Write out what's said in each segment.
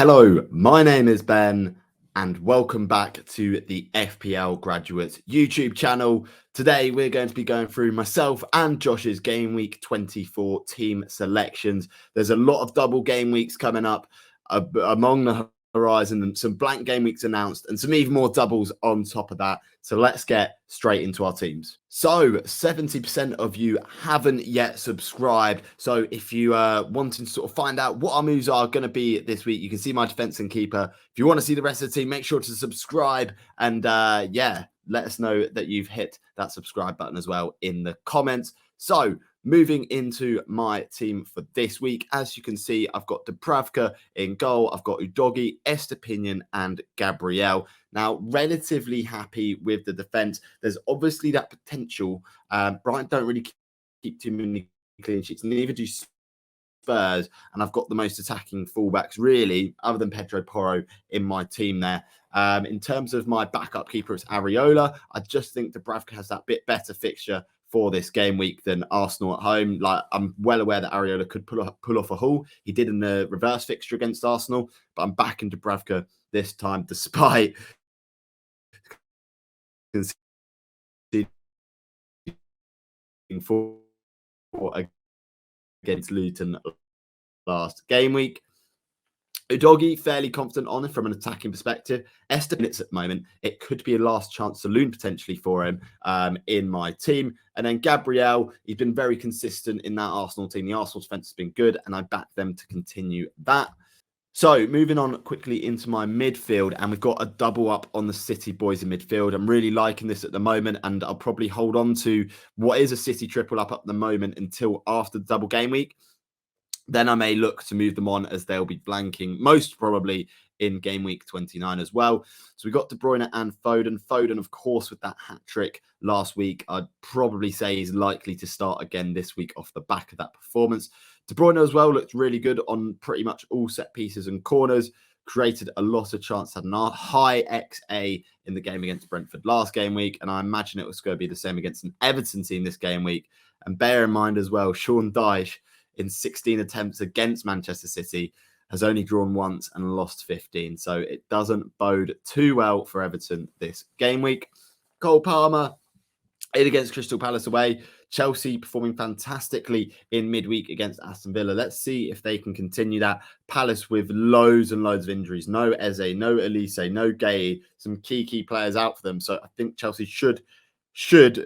Hello, my name is Ben, and welcome back to the FPL Graduates YouTube channel. Today, we're going to be going through myself and Josh's Game Week 24 team selections. There's a lot of double game weeks coming up among the horizon, and some blank game weeks announced, and some even more doubles on top of that. So let's get straight into our teams. So 70% of you haven't yet subscribed. So if you wanting to sort of find out what our moves are going to be this week, you can see my defense and keeper. If you want to see the rest of the team, make sure to subscribe, and yeah, let us know that you've hit that subscribe button as well in the comments. So moving into my team for this week, as you can see, I've got Dubravka in goal. I've got Udogie, Estepinian, and Gabriel. Now, relatively happy with the defense. There's obviously that potential. Brighton don't really keep too many clean sheets, neither do Spurs, and I've got the most attacking fullbacks, really, other than Pedro Porro in my team there. In terms of my backup keeper, it's Areola. I just think Dubravka has that bit better fixture for this game week than Arsenal at home. Like, I'm well aware that Areola could pull off a haul. He did in the reverse fixture against Arsenal, but I'm backing Dubravka this time, despite conceding 4 against Luton last game week. Udogie, fairly confident on it from an attacking perspective. Estepinian at the moment, it could be a last chance saloon potentially for him in my team. And then Gabriel, he's been very consistent in that Arsenal team. The Arsenal defense has been good, and I back them to continue that. So moving on quickly into my midfield, and we've got a double up on the City boys in midfield. I'm really liking this at the moment, and I'll probably hold on to what is a City triple up at the moment until after the double game week. Then I may look to move them on, as they'll be blanking most probably in game week 29 as well. So we got De Bruyne and Foden. Foden, of course, with that hat trick last week, I'd probably say he's likely to start again this week off the back of that performance. De Bruyne as well looked really good on pretty much all set pieces and corners. Created a lot of chance, had a high XA in the game against Brentford last game week, and I imagine it was going to be the same against an Everton team this game week. And bear in mind as well, Sean Dyche, in 16 attempts against Manchester City, has only drawn once and lost 15. So it doesn't bode too well for Everton this game week. Cole Palmer, in against Crystal Palace away. Chelsea performing fantastically in midweek against Aston Villa. Let's see if they can continue that. Palace with loads and loads of injuries. No Eze, no Elise, no Gay. Some key players out for them. So I think Chelsea should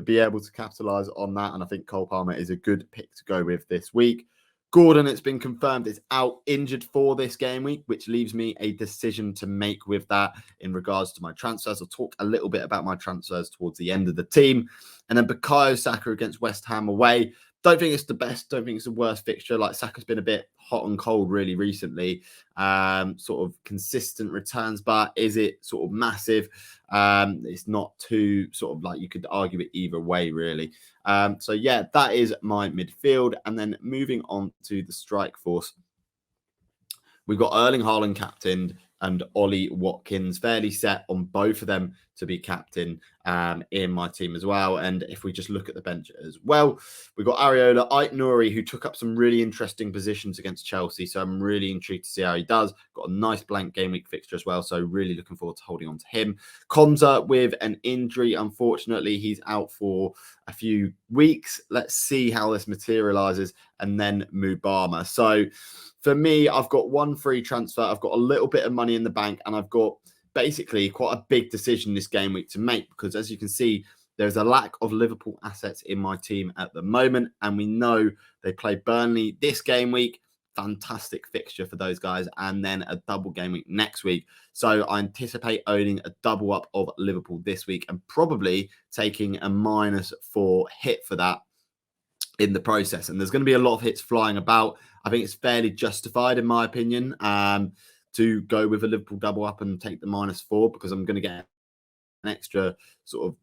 be able to capitalise on that. And I think Cole Palmer is a good pick to go with this week. Gordon, it's been confirmed, is out injured for this game week, which leaves me a decision to make with that in regards to my transfers. I'll talk a little bit about my transfers towards the end of the team. And then Bukayo Saka against West Ham away. Don't think it's the best. Don't think it's the worst fixture. Like, Saka's been a bit hot and cold really recently. Sort of consistent returns, but is it sort of massive? It's not too sort of like, you could argue it either way, really. So yeah, that is my midfield. And then moving on to the strike force, we've got Erling Haaland captained and Ollie Watkins, fairly set on both of them to be captain in my team as well. And if we just look at the bench as well, we've got Areola, Ait-Nouri, who took up some really interesting positions against Chelsea. So I'm really intrigued to see how he does. Got a nice blank game week fixture as well. So really looking forward to holding on to him. Konza with an injury. Unfortunately, he's out for a few weeks. Let's see how this materializes. And then Mubama. So for me, I've got one free transfer. I've got a little bit of money in the bank, and I've got basically quite a big decision this game week to make, because as you can see, there's a lack of Liverpool assets in my team at the moment, and we know they play Burnley this game week. Fantastic fixture for those guys, and then a double game week next week. So I anticipate owning a double up of Liverpool this week, and probably taking a -4 hit for that in the process. And there's going to be a lot of hits flying about. I think it's fairly justified, in my opinion, to go with a Liverpool double up and take the -4, because I'm going to get an extra sort of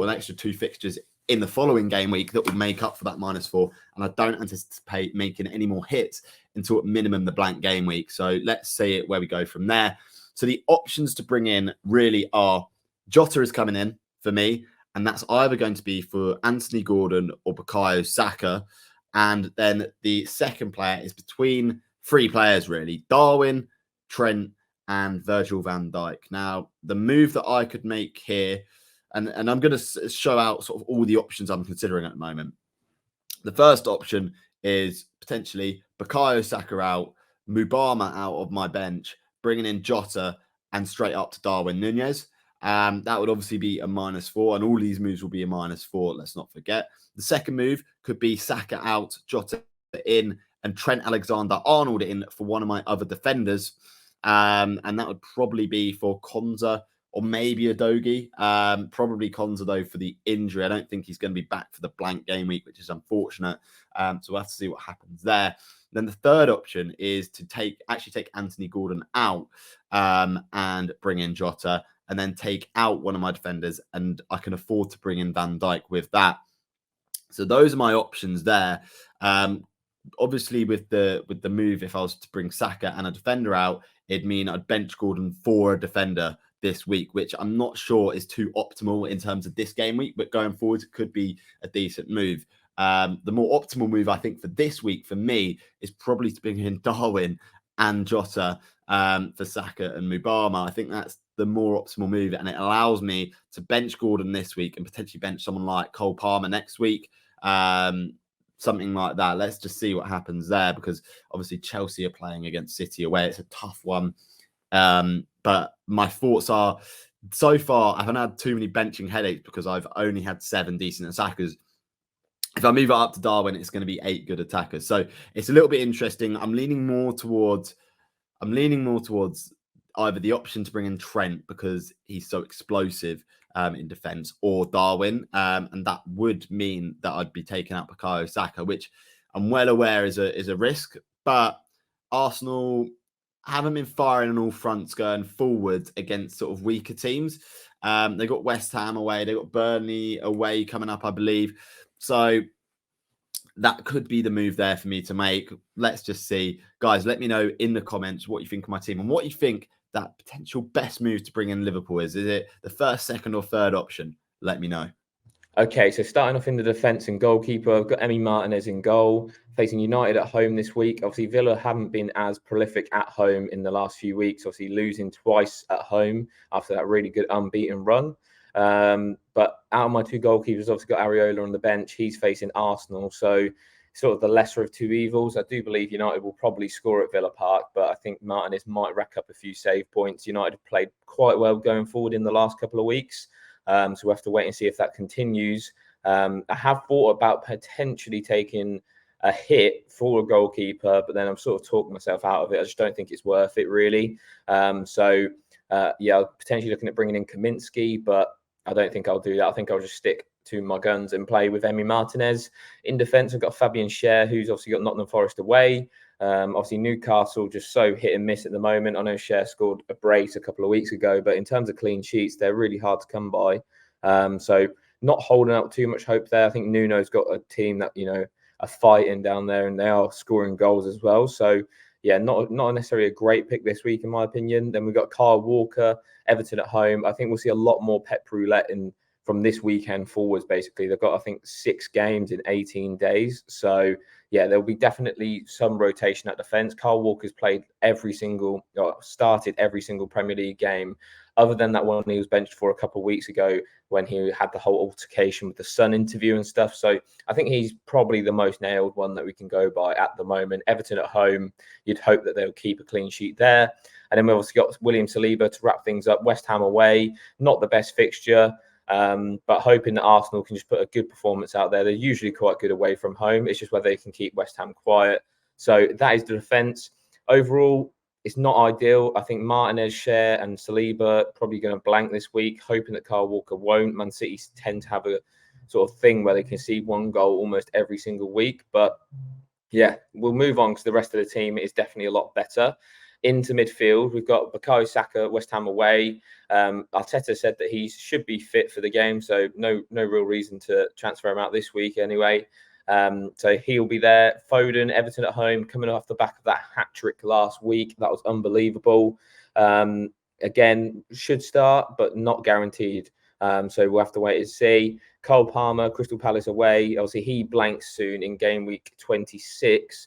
extra two fixtures in the following game week that will make up for that -4. And I don't anticipate making any more hits until at minimum the blank game week. So let's see it where we go from there. So the options to bring in really are, Jota is coming in for me, and that's either going to be for Anthony Gordon or Bukayo Saka. And then the second player is between three players really: Darwin, Trent, and Virgil van Dijk. Now, the move that I could make here, and I'm going to show out sort of all the options I'm considering at the moment. The first option is potentially Bukayo Saka out, Mubama out of my bench, bringing in Jota and straight up to Darwin Nunez. That would obviously be a -4, and all these moves will be a -4. Let's not forget. The second move could be Saka out, Jota in, and Trent Alexander-Arnold in for one of my other defenders. And that would probably be for Konza or maybe Udogie. Probably Konza, though, for the injury. I don't think he's going to be back for the blank game week, which is unfortunate. So we'll have to see what happens there. Then the third option is to actually take Anthony Gordon out and bring in Jota, and then take out one of my defenders, and I can afford to bring in Van Dijk with that. So those are my options there. Obviously, with the move, if I was to bring Saka and a defender out, it'd mean I'd bench Gordon for a defender this week, which I'm not sure is too optimal in terms of this game week, but going forward, it could be a decent move. The more optimal move, I think, for this week for me is probably to bring in Darwin and Jota for Saka and Mubama. I think that's the more optimal move, and it allows me to bench Gordon this week and potentially bench someone like Cole Palmer next week. Something like that. Let's just see what happens there, because obviously Chelsea are playing against City away. It's a tough one. But my thoughts are, so far, I haven't had too many benching headaches because I've only had 7 decent attackers. If I move it up to Darwin, it's going to be 8 good attackers. So it's a little bit interesting. I'm leaning more towards either the option to bring in Trent because he's so explosive in defence, or Darwin. And that would mean that I'd be taking out Bukayo Saka, which I'm well aware is a risk. But Arsenal haven't been firing on all fronts going forward against sort of weaker teams. They got West Ham away. They got Burnley away coming up, I believe. So that could be the move there for me to make. Let's just see. Guys, let me know in the comments what you think of my team and what you think that potential best move to bring in Liverpool is. Is it the first, second, or third option? Let me know. Okay, so starting off in the defence and goalkeeper, I've got Emi Martinez in goal, facing United at home this week. Obviously, Villa haven't been as prolific at home in the last few weeks, obviously losing twice at home after that really good unbeaten run. But out of my 2 goalkeepers, obviously got Areola on the bench. He's facing Arsenal, so sort of the lesser of 2 evils. I do believe United will probably score at Villa Park, but I think Martinez might rack up a few save points. United have played quite well going forward in the last couple of weeks. So we'll have to wait and see if that continues. I have thought about potentially taking a hit for a goalkeeper, but then I'm sort of talking myself out of it. I just don't think it's worth it, really. Yeah, potentially looking at bringing in Kaminsky, but I don't think I'll do that. I think I'll just stick to my guns and play with Emi Martinez. In defence, I've got Fabian Schär, who's obviously got Nottingham Forest away. Obviously, Newcastle just so hit and miss at the moment. I know Schär scored a brace a couple of weeks ago, but in terms of clean sheets, they're really hard to come by. So not holding up too much hope there. I think Nuno's got a team that, are fighting down there, and they are scoring goals as well. So yeah, not necessarily a great pick this week, in my opinion. Then we've got Kyle Walker, Everton at home. I think we'll see a lot more Pep Roulette from this weekend forwards, basically. They've got, I think, 6 games in 18 days. So, yeah, there'll be definitely some rotation at defence. Kyle Walker's started every single Premier League game, other than that one he was benched for a couple of weeks ago when he had the whole altercation with the Sun interview and stuff. So I think he's probably the most nailed one that we can go by at the moment. Everton at home, you'd hope that they'll keep a clean sheet there. And then we've also got William Saliba to wrap things up. West Ham away, not the best fixture. But hoping that Arsenal can just put a good performance out there. They're usually quite good away from home. It's just whether they can keep West Ham quiet. So that is the defence. Overall, it's not ideal. I think Martinez, Schär and Saliba probably going to blank this week, hoping that Kyle Walker won't. Man City tend to have a sort of thing where they can see 1 goal almost every single week. But yeah, we'll move on because the rest of the team is definitely a lot better. Into midfield, we've got Bukayo Saka, West Ham away. Arteta said that he should be fit for the game, so no real reason to transfer him out this week anyway. So he'll be there. Foden, Everton at home, coming off the back of that hat-trick last week. That was unbelievable. Again, should start, but not guaranteed. So we'll have to wait and see. Cole Palmer, Crystal Palace away. Obviously, he blanks soon in game week 26.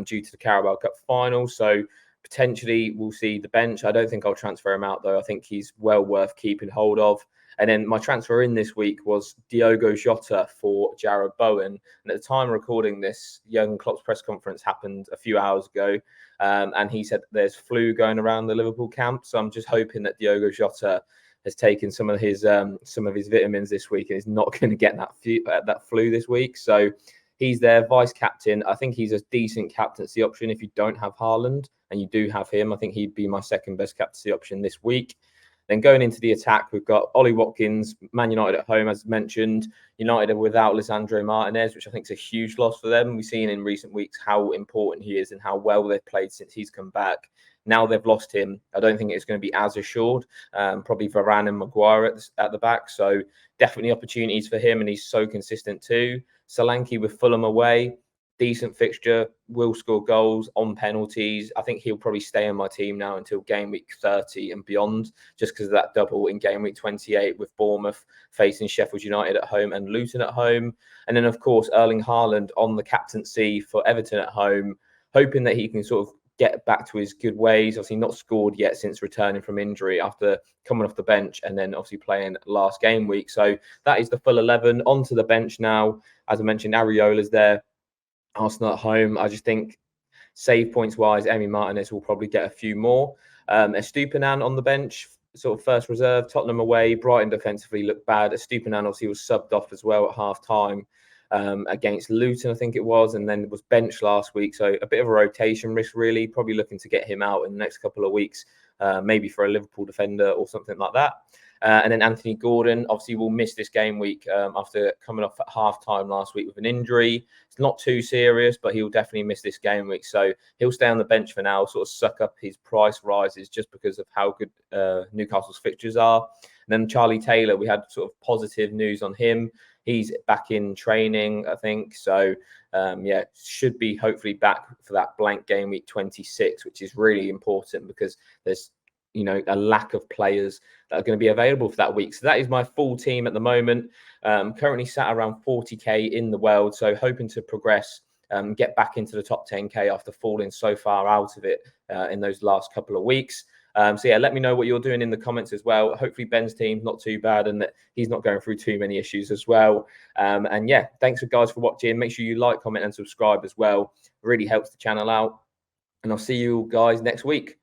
due to the Carabao Cup final. So potentially we'll see the bench. I don't think I'll transfer him out though. I think he's well worth keeping hold of. And then my transfer in this week was Diogo Jota for Jarrod Bowen. And at the time of recording this, Jurgen Klopp's press conference happened a few hours ago. And he said there's flu going around the Liverpool camp. So I'm just hoping that Diogo Jota has taken some of his vitamins this week and is not going to get that flu this week. So he's their vice captain. I think he's a decent captaincy option if you don't have Haaland and you do have him. I think he'd be my second best captaincy option this week. Then going into the attack, we've got Ollie Watkins, Man United at home, as mentioned. United are without Lisandro Martinez, which I think is a huge loss for them. We've seen in recent weeks how important he is and how well they've played since he's come back. Now they've lost him. I don't think it's going to be as assured. Probably Varane and Maguire at the back. So definitely opportunities for him, and he's so consistent too. Solanke with Fulham away. Decent fixture, will score goals on penalties. I think he'll probably stay on my team now until game week 30 and beyond, just because of that double in game week 28 with Bournemouth facing Sheffield United at home and Luton at home. And then, of course, Erling Haaland on the captaincy for Everton at home, hoping that he can sort of get back to his good ways. Obviously not scored yet since returning from injury after coming off the bench and then obviously playing last game week. So that is the full 11. Onto the bench now. As I mentioned, Areola's there. Arsenal at home. I just think save points wise, Emi Martinez will probably get a few more. Estupiñán on the bench, sort of first reserve. Tottenham away. Brighton defensively looked bad. Estupiñán obviously was subbed off as well at half time against Luton, I think it was, and then was benched last week. So a bit of a rotation risk, really. Probably looking to get him out in the next couple of weeks, maybe for a Liverpool defender or something like that. And then Anthony Gordon, obviously, will miss this game week after coming off at half-time last week with an injury. It's not too serious, but he'll definitely miss this game week. So he'll stay on the bench for now, sort of suck up his price rises just because of how good Newcastle's fixtures are. And then Charlie Taylor, we had sort of positive news on him. He's back in training, I think. So, should be hopefully back for that blank game week 26, which is really important because there's a lack of players that are going to be available for that week. So that is my full team at the moment. Currently sat around 40k in the world. So hoping to progress, get back into the top 10k after falling so far out of it in those last couple of weeks. Let me know what you're doing in the comments as well. Hopefully Ben's team's not too bad and that he's not going through too many issues as well. Thanks guys for watching. Make sure you like, comment and subscribe as well. It really helps the channel out. And I'll see you guys next week.